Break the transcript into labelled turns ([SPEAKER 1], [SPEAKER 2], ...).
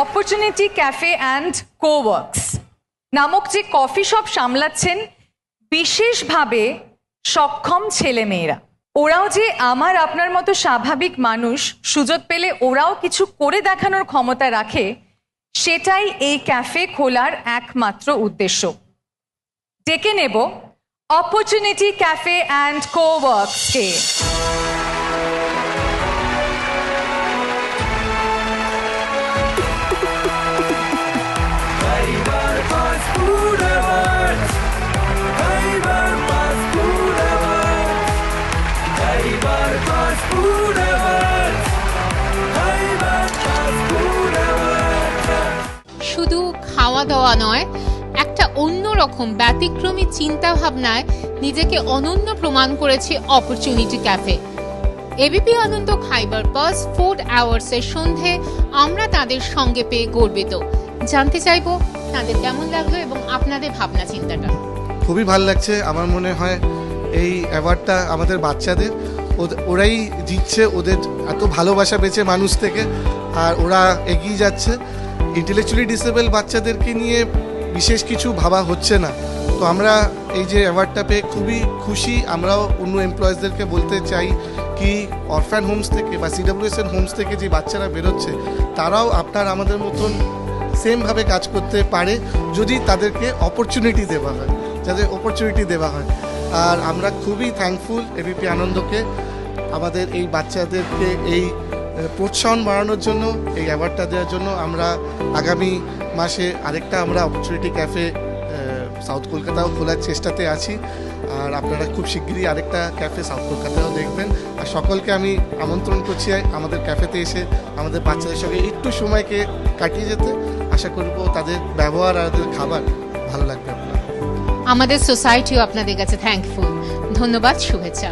[SPEAKER 1] Opportunity cafe and কোওয়ার্কস নামক যে coffee shop সামলাচ্ছেন বিশেষভাবে সক্ষম ছেলেমেয়েরা। ওরাও যে আমার আপনার মতো স্বাভাবিক মানুষ, সুযোগ পেলে ওরাও কিছু করে দেখানোর ক্ষমতা রাখে, সেটাই এই ক্যাফে খোলার একমাত্র উদ্দেশ্য। ডেকে নেব অপরচুনিটি ক্যাফে অ্যান্ড কোওয়ার্কসকে।
[SPEAKER 2] শুধু খাওয়া দাওয়া নয়, একটা অন্যরকম ব্যতিক্রমী চিন্তা ভাবনায় নিজেকে অনন্য প্রমাণ করেছে অপরচুনিটি ক্যাফে। এবিপি আনন্দ খাইবার পাস ফুড অ্যাওয়ার্ডসের সন্ধে আমরা তাদের সঙ্গে পেয়ে গর্বিত। জানতে চাইবো তাদের কেমন লাগলো এবং আপনাদের ভাবনা চিন্তাটা।
[SPEAKER 3] খুবই ভালো লাগছে। আমার মনে হয় এই অ্যাওয়ার্ডটা আমাদের বাচ্চাদের, ওরাই জিতছে, ওদের এত ভালোবাসা পেয়েছে মানুষ থেকে, আর ওরা এগিয়ে যাচ্ছে। ইন্টেলেকচুয়ালি ডিসেবল বাচ্চাদেরকে নিয়ে বিশেষ কিছু ভাবা হচ্ছে না। তো আমরা এই যে অ্যাওয়ার্ডটা পেয়ে খুবই খুশি। আমরাও অন্য এমপ্লয়িজদেরকে বলতে চাই কি, অরফ্যান হোমস থেকে বা সিডাব্লিউএসএন হোমস থেকে যে বাচ্চারা বেরোচ্ছে, তারাও আপনার আমাদের মতন সেমভাবে কাজ করতে পারে যদি তাদেরকে অপরচুনিটি দেওয়া হয়, আর আমরা খুবই থ্যাঙ্কফুল এবিপি আনন্দকে আমাদের এই বাচ্চাদেরকে এই প্রোৎসাহন বাড়ানোর জন্য, এই অ্যাওয়ার্ডটা দেওয়ার জন্য। আমরা আগামী মাসে আরেকটা আমরা অপরচুনিটি ক্যাফে সাউথ কলকাতাও খোলার চেষ্টাতে আছি, আর আপনারা খুব শিগগিরই আরেকটা ক্যাফে সাউথ কলকাতাও দেখবেন। আর সকলকে আমি আমন্ত্রণ করছি আমাদের ক্যাফেতে এসে আমাদের বাচ্চাদের সঙ্গে একটু সময়কে কাটিয়ে যেতে। আশা করব তাদের ব্যবহার আর তাদের খাবার ভালো লাগবে আপনার।
[SPEAKER 2] আমাদের সোসাইটিও আপনাদের কাছে থ্যাঙ্কফুল। ধন্যবাদ, শুভেচ্ছা।